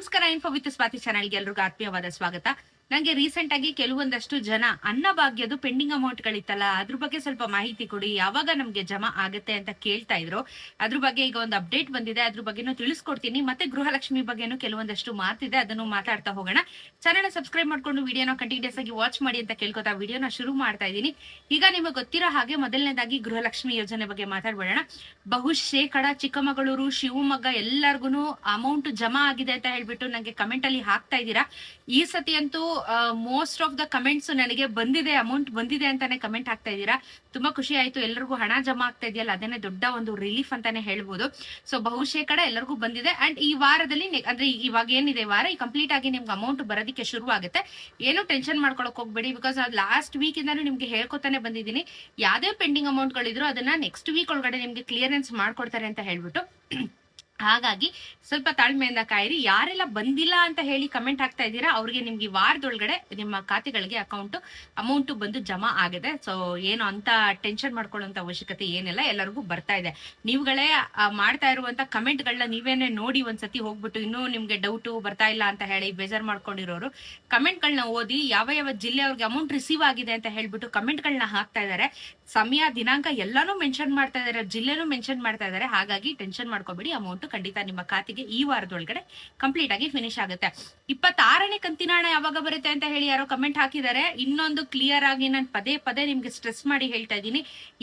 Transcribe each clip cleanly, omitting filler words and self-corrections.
ನಮಸ್ಕಾರ. Info with Swati ಚಾನಲ್ಗೆ ಎಲ್ರಿಗೂ ಆತ್ಮೀಯವಾದ ಸ್ವಾಗತ. ನಂಗೆ ರೀಸೆಂಟ್ ಆಗಿ ಕೆಲವೊಂದಷ್ಟು ಜನ ಅನ್ನಭಾಗ್ಯದು ಪೆಂಡಿಂಗ್ ಅಮೌಂಟ್ ಗಳಿತ್ತಲ್ಲ, ಅದ್ರ ಬಗ್ಗೆ ಸ್ವಲ್ಪ ಮಾಹಿತಿ ಕೊಡಿ, ಯಾವಾಗ ನಮ್ಗೆ ಜಮಾ ಆಗುತ್ತೆ ಅಂತ ಕೇಳ್ತಾ ಇದ್ರು. ಅದ್ರ ಬಗ್ಗೆ ಈಗ ಒಂದು ಅಪ್ಡೇಟ್ ಬಂದಿದೆ, ಅದ್ರ ಬಗ್ಗೆನೂ ತಿಳಿಸ್ಕೊಡ್ತೀನಿ. ಮತ್ತೆ ಗೃಹಲಕ್ಷ್ಮಿ ಬಗ್ಗೆನೂ ಕೆಲವೊಂದಷ್ಟು ಮಾತಿದೆ, ಅದನ್ನು ಮಾತಾಡ್ತಾ ಹೋಗೋಣ. ಚಾನಲ್ ಸಬ್ಸ್ಕ್ರೈಬ್ ಮಾಡ್ಕೊಂಡು ವಿಡಿಯೋನ ಕಂಟಿನ್ಯೂಸ್ ಆಗಿ ವಾಚ್ ಮಾಡಿ ಅಂತ ಕೇಳ್ಕೊತಾ ವಿಡಿಯೋನ ಶುರು ಮಾಡ್ತಾ ಇದ್ದೀನಿ. ಈಗ ನಿಮಗೆ ಗೊತ್ತಿರೋ ಹಾಗೆ ಮೊದಲನೇದಾಗಿ ಗೃಹಲಕ್ಷ್ಮಿ ಯೋಜನೆ ಬಗ್ಗೆ ಮಾತಾಡ್ಬೇಡ. ಬಹುಶೇಕಡ ಚಿಕ್ಕಮಗಳೂರು, ಶಿವಮೊಗ್ಗ ಎಲ್ಲರಿಗೂ ಅಮೌಂಟ್ ಜಮಾ ಆಗಿದೆ ಅಂತ ಹೇಳ್ಬಿಟ್ಟು ನಂಗೆ ಕಮೆಂಟ್ ಅಲ್ಲಿ ಹಾಕ್ತಾ ಇದ್ದೀರಾ. ಈ ಸತಿ ಅಂತೂ ಮೋಸ್ಟ್ ಆಫ್ ದ ಕಮೆಂಟ್ಸ್ ನನಗೆ ಬಂದಿದೆ, ಅಮೌಂಟ್ ಬಂದಿದೆ ಅಂತಾನೆ ಕಮೆಂಟ್ ಹಾಕ್ತಾ ಇದ್ದೀರಾ. ತುಂಬಾ ಖುಷಿ ಆಯ್ತು. ಎಲ್ಲರಿಗೂ ಹಣ ಜಮಾ ಆಗ್ತಾ ಇದೆಯಲ್ಲ, ಅದೇನೆ ದೊಡ್ಡ ಒಂದು ರಿಲೀಫ್ ಅಂತಾನೆ ಹೇಳ್ಬೋದು. ಸೊ ಬಹುಶೇಕಡ ಎಲ್ಲರಿಗೂ ಬಂದಿದೆ. ಅಂಡ್ ಈ ವಾರದಲ್ಲಿ ಅಂದ್ರೆ ಇವಾಗ ಏನಿದೆ ವಾರ ಈ ಕಂಪ್ಲೀಟ್ ಆಗಿ ನಿಮ್ಗೆ ಅಮೌಂಟ್ ಬರೋದಕ್ಕೆ ಶುರು ಆಗುತ್ತೆ. ಏನು ಟೆನ್ಷನ್ ಮಾಡ್ಕೊಳಕ್ ಹೋಗ್ಬೇಡಿ, ಬಿಕಾಸ್ ಲಾಸ್ಟ್ ವೀಕ್ ಇಂದಾನು ನಿಮ್ಗೆ ಹೇಳ್ಕೊತಾನೆ ಬಂದಿದ್ದೀನಿ. ಯಾವ್ದೇ ಪೆಂಡಿಂಗ್ ಅಮೌಂಟ್ ಗಳಿದ್ರು ಅದನ್ನ ನೆಕ್ಸ್ಟ್ ವೀಕ್ ಒಳಗಡೆ ನಿಮ್ಗೆ ಕ್ಲಿಯರೆನ್ಸ್ ಮಾಡ್ಕೊಡ್ತಾರೆ ಅಂತ ಹೇಳ್ಬಿಟ್ಟು. ಹಾಗಾಗಿ ಸ್ವಲ್ಪ ತಾಳ್ಮೆಯಿಂದ ಕಾಯಿರಿ. ಯಾರೆಲ್ಲ ಬಂದಿಲ್ಲ ಅಂತ ಹೇಳಿ ಕಮೆಂಟ್ ಹಾಕ್ತಾ ಇದ್ದೀರಾ ಅವ್ರಿಗೆ ನಿಮ್ಗೆ ವಾರದೊಳಗಡೆ ನಿಮ್ಮ ಖಾತೆಗಳಿಗೆ ಅಮೌಂಟ್ ಬಂದು ಜಮಾ ಆಗಿದೆ. ಸೊ ಏನು ಅಂತ ಟೆನ್ಷನ್ ಮಾಡ್ಕೊಳ್ಳುವಂತ ಅವಶ್ಯಕತೆ ಏನಿಲ್ಲ, ಎಲ್ಲರಿಗೂ ಬರ್ತಾ ಇದೆ. ನೀವುಗಳೇ ಮಾಡ್ತಾ ಇರುವಂತ ಕಮೆಂಟ್ ಗಳನ್ನ ನೀವೇನೆ ನೋಡಿ ಒಂದ್ಸತಿ ಹೋಗ್ಬಿಟ್ಟು ಇನ್ನೂ ನಿಮ್ಗೆ ಡೌಟ್ ಬರ್ತಾ ಇಲ್ಲ ಅಂತ ಹೇಳಿ ಬೇಜಾರ್ ಮಾಡ್ಕೊಂಡಿರೋರು ಕಮೆಂಟ್ ಗಳನ್ನ ಓದಿ ಯಾವ ಯಾವ ಜಿಲ್ಲೆ ಅವ್ರಿಗೆ ಅಮೌಂಟ್ ರಿಸೀವ್ ಆಗಿದೆ ಅಂತ ಹೇಳ್ಬಿಟ್ಟು ಕಮೆಂಟ್ ಗಳನ್ನ ಹಾಕ್ತಾ ಇದಾರೆ. ಸಮಯ, ದಿನಾಂಕ ಎಲ್ಲಾನು ಮೆನ್ಷನ್ ಮಾಡ್ತಾ ಇದಾರೆ, ಜಿಲ್ಲೆನೂ ಮೆನ್ಷನ್ ಮಾಡ್ತಾ ಇದಾರೆ. ಹಾಗಾಗಿ ಟೆನ್ಷನ್ ಮಾಡ್ಕೋಬೇಡಿ, ಅಮೌಂಟ್ ಖಂಡಿತ ನಿಮ್ಮ ಖಾತೆಗೆ ಈ ವಾರದೊಳಗಡೆ ಕಂಪ್ಲೀಟ್ ಆಗಿ ಫಿನಿಶ್ ಆಗುತ್ತೆ. 26ನೇ ಕಂತಿನ ಹಣ ಯಾವಾಗ ಬರುತ್ತೆ ಅಂತ ಹೇಳಿ ಯಾರೋ ಕಮೆಂಟ್ ಹಾಕಿದ್ದಾರೆ. ಇನ್ನೊಂದು ಕ್ಲಿಯರ್ ಆಗಿ ನಾನು ಪದೇ ಪದೇ ನಿಮ್ಗೆ ಸ್ಟ್ರೆಸ್ ಮಾಡಿ ಹೇಳ್ತಾ ಇದ್ದೀನಿ,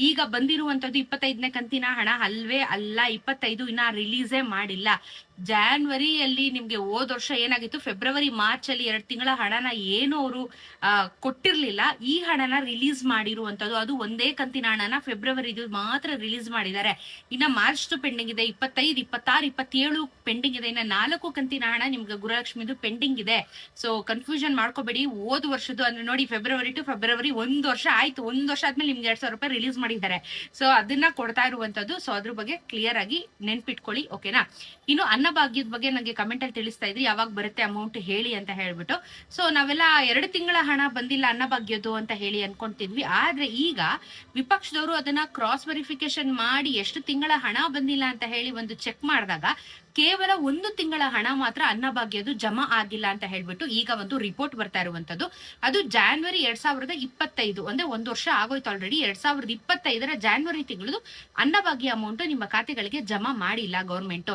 ಈಗ ಬಂದಿರುವಂತದ್ದು 25ನೇ ಕಂತಿನ ಹಣ ಅಲ್ವೇ ಅಲ್ಲ. 25 ಇನ್ನ ರಿಲೀಸೇ ಮಾಡಿಲ್ಲ. ಜಾನ್ವರಿಯಲ್ಲಿ ನಿಮ್ಗೆ ಹೋದ ವರ್ಷ ಏನಾಗಿತ್ತು, ಫೆಬ್ರವರಿ ಮಾರ್ಚ್ ಅಲ್ಲಿ 2 ತಿಂಗಳ ಹಣನ ಏನು ಅವರು ಕೊಟ್ಟಿರ್ಲಿಲ್ಲ, ಈ ಹಣನ ರಿಲೀಸ್ ಮಾಡಿರುವಂತದ್ದು. ಅದು ಒಂದೇ ಕಂತಿನ ಹಣನ ಫೆಬ್ರವರಿದು ಮಾತ್ರ ರಿಲೀಸ್ ಮಾಡಿದ್ದಾರೆ. ಇನ್ನ ಮಾರ್ಚ್ ಪೆಂಡಿಂಗ್ ಇದೆ, 25, 26, 27 ಪೆಂಡಿಂಗ್ ಇದೆ. ಇನ್ನ 4 ಕಂತಿನ ಹಣ ನಿಮ್ಗೆ ಗೃಹಲಕ್ಷ್ಮಿದು ಪೆಂಡಿಂಗ್ ಇದೆ. ಸೊ ಕನ್ಫ್ಯೂಷನ್ ಮಾಡ್ಕೋಬೇಡಿ. ಹೋದ ವರ್ಷದ್ದು ಅಂದ್ರೆ ನೋಡಿ, ಫೆಬ್ರವರಿ ಟು ಫೆಬ್ರವರಿ 1 ವರ್ಷ ಆಯ್ತು. 1 ವರ್ಷ ಆದ್ಮೇಲೆ ನಿಮ್ಗೆ 2,000 ರೂಪಾಯಿ ರಿಲೀಸ್ ಮಾಡಿದ್ದಾರೆ. ಸೊ ಅದನ್ನ ಕೊಡ್ತಾ ಇರುವಂತದ್ದು. ಸೊ ಅದ್ರ ಬಗ್ಗೆ ಕ್ಲಿಯರ್ ಆಗಿ ನೆನ್ಪಿಟ್ಕೊಳ್ಳಿ, ಓಕೆನಾ. ಇನ್ನು ಅನ್ನಭಾಗ್ಯದ ಬಗ್ಗೆ ನಂಗೆ ಕಮೆಂಟ್ ಅಲ್ಲಿ ತಿಳಿಸ್ತಾ ಇದ್ರಿ, ಯಾವಾಗ ಬರುತ್ತೆ ಅಮೌಂಟ್ ಹೇಳಿ ಅಂತ ಹೇಳ್ಬಿಟ್ಟು. ಸೊ ನಾವೆಲ್ಲ 2 ತಿಂಗಳ ಹಣ ಬಂದಿಲ್ಲ ಅನ್ನಭಾಗ್ಯದ್ದು ಅಂತ ಹೇಳಿ ಅನ್ಕೊಂತಿದ್ವಿ. ಆದ್ರೆ ಈಗ ವಿಪಕ್ಷದವರು ಅದನ್ನ ಕ್ರಾಸ್ ವೆರಿಫಿಕೇಶನ್ ಮಾಡಿ ಎಷ್ಟು ತಿಂಗಳ ಹಣ ಬಂದಿಲ್ಲ ಅಂತ ಹೇಳಿ ಒಂದು ಚೆಕ್ ಮಾಡಿದಾಗ ಕೇವಲ 1 ತಿಂಗಳ ಹಣ ಮಾತ್ರ ಅನ್ನಭಾಗ್ಯದು ಜಮಾ ಆಗಿಲ್ಲ ಅಂತ ಹೇಳ್ಬಿಟ್ಟು ಈಗ ಒಂದು ರಿಪೋರ್ಟ್ ಬರ್ತಾ ಇರುವಂತದ್ದು. ಅದು ಜಾನ್ವರಿ 2025, ಅಂದ್ರೆ 1 ವರ್ಷ ಆಗೋಯ್ತು ಆಲ್ರೆಡಿ. 2025ರ ಜಾನ್ವರಿ ತಿಂಗಳದು ಅನ್ನಭಾಗ್ಯ ಅಮೌಂಟ್ ನಿಮ್ಮ ಖಾತೆಗಳಿಗೆ ಜಮಾ ಮಾಡಿಲ್ಲ ಗೌರ್ಮೆಂಟ್.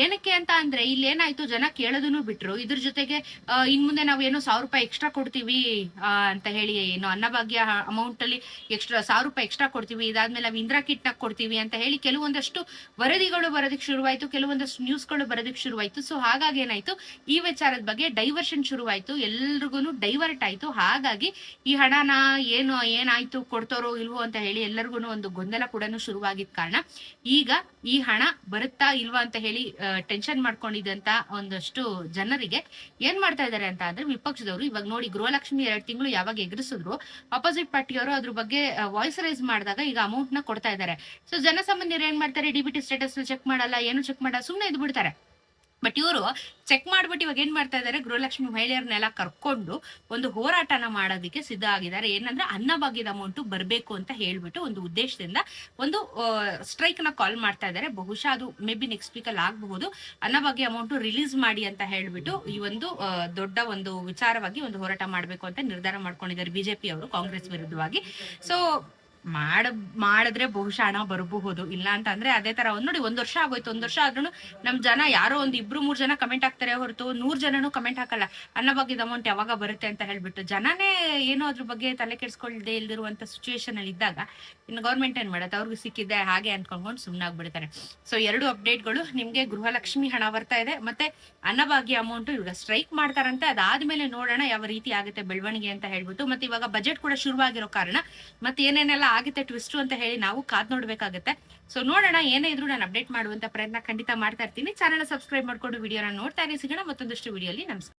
ಏನಕ್ಕೆ ಅಂತ ಅಂದ್ರೆ ಇಲ್ಲಿ ಏನಾಯ್ತು, ಜನ ಕೇಳೋದನ್ನು ಬಿಟ್ರು. ಇದ್ರ ಜೊತೆಗೆ ಇನ್ ಮುಂದೆ ನಾವು ಏನೋ 1,000 ರೂಪಾಯಿ ಎಕ್ಸ್ಟ್ರಾ ಕೊಡ್ತೀವಿ ಅಂತ ಹೇಳಿ, ಏನು ಅನ್ನಭಾಗ್ಯ ಅಮೌಂಟ್ ಅಲ್ಲಿ ಎಕ್ಸ್ಟ್ರಾ 1,000 ರೂಪಾಯಿ ಎಕ್ಸ್ಟ್ರಾ ಕೊಡ್ತೀವಿ, ಇದಾದ್ಮೇಲೆ ನಾವು ಇಂದಿರಾ ಕಿಟ್ ನ ಕೊಡ್ತೀವಿ ಅಂತ ಹೇಳಿ ಕೆಲವೊಂದಷ್ಟು ವರದಿಗಳು ಬರೋದಕ್ಕೆ ಶುರುವಾಯ್ತು, ಕೆಲವೊಂದಷ್ಟು ನ್ಯೂಸ್ ಗಳು ಬರೋದಕ್ಕೆ ಶುರುವಾಯ್ತು. ಸೊ ಹಾಗಾಗಿ ಏನಾಯ್ತು, ಈ ವಿಚಾರದ ಬಗ್ಗೆ ಡೈವರ್ಷನ್ ಶುರುವಾಯ್ತು, ಎಲ್ರಿಗೂ ಡೈವರ್ಟ್ ಆಯ್ತು. ಹಾಗಾಗಿ ಈ ಹಣನ ಏನಾಯ್ತು, ಕೊಡ್ತಾರೋ ಇಲ್ವೋ ಅಂತ ಹೇಳಿ ಎಲ್ಲರಿಗೂ ಒಂದು ಗೊಂದಲ ಕೂಡ ಶುರುವಾಗಿದ್ದ ಕಾರಣ ಈಗ ಈ ಹಣ ಬರುತ್ತಾ ಇಲ್ವಾ ಅಂತ ಹೇಳಿ ಟೆನ್ಷನ್ ಮಾಡ್ಕೊಂಡಿದ್ದಂತ ಒಂದಷ್ಟು ಜನರಿಗೆ ಏನ್ ಮಾಡ್ತಾ ಇದಾರೆ ಅಂತ ಅಂದ್ರೆ, ವಿಪಕ್ಷದವರು ಇವಾಗ ನೋಡಿ, ಗೃಹಲಕ್ಷ್ಮಿ 2 ತಿಂಗಳು ಯಾವಾಗ ಎದುರಿಸಿದ್ರು, ಅಪೋಸಿಟ್ ಪಾರ್ಟಿಯವರು ಅದ್ರ ಬಗ್ಗೆ ವಾಯ್ಸ್ ರೈಸ್ ಮಾಡಿದಾಗ ಈಗ ಅಮೌಂಟ್ ನ ಕೊಡ್ತಾ ಇದ್ದಾರೆ. ಸೊ ಜನಸಾಮಾನ್ಯರು ಏನ್ ಮಾಡ್ತಾರೆ, ಡಿಬಿಟಿ ಸ್ಟೇಟಸ್ ಚೆಕ್ ಮಾಡಲ್ಲ, ಏನು ಚೆಕ್ ಮಾಡಲ್ಲ, ಸುಮ್ನೆ ಇದ್ ಬಿಡ್ತಾರೆ. ಬಟ್ ಇವರು ಚೆಕ್ ಮಾಡ್ಬಿಟ್ಟು ಇವಾಗ ಏನ್ ಮಾಡ್ತಾ ಇದಾರೆ, ಗೃಹಲಕ್ಷ್ಮಿ ಮಹಿಳೆಯರನ್ನೆಲ್ಲ ಕರ್ಕೊಂಡು ಒಂದು ಹೋರಾಟನ ಮಾಡೋದಕ್ಕೆ ಸಿದ್ಧ ಆಗಿದ್ದಾರೆ. ಏನಂದ್ರೆ ಅನ್ನಭಾಗ್ಯದ ಅಮೌಂಟ್ ಬರ್ಬೇಕು ಅಂತ ಹೇಳ್ಬಿಟ್ಟು ಒಂದು ಉದ್ದೇಶದಿಂದ ಒಂದು ಸ್ಟ್ರೈಕ್ ನ ಕಾಲ್ ಮಾಡ್ತಾ ಇದ್ದಾರೆ. ಬಹುಶಃ ಅದು ಮೇ ಬಿ ನೆಕ್ಸ್ಟ್ ವೀಕ್ ಅಲ್ಲಿ ಆಗಬಹುದು. ಅನ್ನಭಾಗ್ಯ ಅಮೌಂಟ್ ರಿಲೀಸ್ ಮಾಡಿ ಅಂತ ಹೇಳ್ಬಿಟ್ಟು ಈ ಒಂದು ದೊಡ್ಡ ಒಂದು ವಿಚಾರವಾಗಿ ಒಂದು ಹೋರಾಟ ಮಾಡ್ಬೇಕು ಅಂತ ನಿರ್ಧಾರ ಮಾಡ್ಕೊಂಡಿದ್ದಾರೆ ಬಿಜೆಪಿ ಅವರು, ಕಾಂಗ್ರೆಸ್ ವಿರುದ್ಧವಾಗಿ. ಸೊ ಮಾಡಿದ್ರೆ ಬಹುಶಃ ಹಣ ಬರಬಹುದು. ಇಲ್ಲ ಅಂತ ಅಂದ್ರೆ ಅದೇ ತರ ನೋಡಿ, 1 ವರ್ಷ ಆಗೋಯ್ತು. 1 ವರ್ಷ ಆದ್ರೂ ನಮ್ ಜನ ಯಾರೋ ಒಂದು 2-3 ಜನ ಕಮೆಂಟ್ ಹಾಕ್ತಾರೆ ಹೊರತು 100 ಜನನು ಕಮೆಂಟ್ ಹಾಕಲ್ಲ ಅನ್ನಭಾಗ್ಯದ ಅಮೌಂಟ್ ಯಾವಾಗ ಬರುತ್ತೆ ಅಂತ ಹೇಳ್ಬಿಟ್ಟು. ಜನನೇ ಏನೋ ಅದ್ರ ಬಗ್ಗೆ ತಲೆ ಕೆಡ್ಸ್ಕೊಳ್ದೆ ಇಲ್ದಿರುವಂತ ಸಿಚುವೇಶನ್ ಅಲ್ಲಿ ಇದ್ದಾಗ ಇನ್ನು ಗೌರ್ಮೆಂಟ್ ಏನ್ ಮಾಡತ್ತೆ, ಅವ್ರಿಗೆ ಸಿಕ್ಕಿದ್ದೆ ಹಾಗೆ ಅನ್ಕೊಂಡ್ಕೊಂಡು ಸುಮ್ನಾಗ್ಬಿಡ್ತಾರೆ. ಸೊ 2 ಅಪ್ಡೇಟ್ಗಳು ನಿಮ್ಗೆ. ಗೃಹಲಕ್ಷ್ಮಿ ಹಣ ಬರ್ತಾ ಇದೆ, ಮತ್ತೆ ಅನ್ನಭಾಗ್ಯ ಅಮೌಂಟ್ ಇವಾಗ ಸ್ಟ್ರೈಕ್ ಮಾಡ್ತಾರಂತೆ. ಅದಾದ್ಮೇಲೆ ನೋಡೋಣ ಯಾವ ರೀತಿ ಆಗುತ್ತೆ ಬೆಳವಣಿಗೆ ಅಂತ ಹೇಳ್ಬಿಟ್ಟು. ಮತ್ತೆ ಇವಾಗ ಬಜೆಟ್ ಕೂಡ ಶುರುವಾಗಿರೋ ಕಾರಣ ಮತ್ತೆ ಏನೇನೆಲ್ಲ ಆಗುತ್ತೆ ಟ್ವಿಸ್ಟ್ ಅಂತ ಹೇಳಿ ನಾವು ಕಾದ್ ನೋಡ್ಬೇಕಾಗತ್ತೆ. ಸೊ ನೋಡೋಣ, ಏನೇ ಇದ್ರು ನಾನು ಅಪ್ಡೇಟ್ ಮಾಡುವಂತ ಪ್ರಯತ್ನ ಖಂಡಿತ ಮಾಡ್ತಾ ಇರ್ತೀನಿ. ಚಾನಲ್ ಸಬ್ಸ್ಕ್ರೈಬ್ ಮಾಡ್ಕೊಂಡು ವಿಡಿಯೋನ ನೋಡ್ತಾ ಇರಿ. ಸಿಗೋಣ ಮತ್ತೊಂದಷ್ಟು ವಿಡಿಯೋಲಿ. ನಮಸ್ಕಾರ.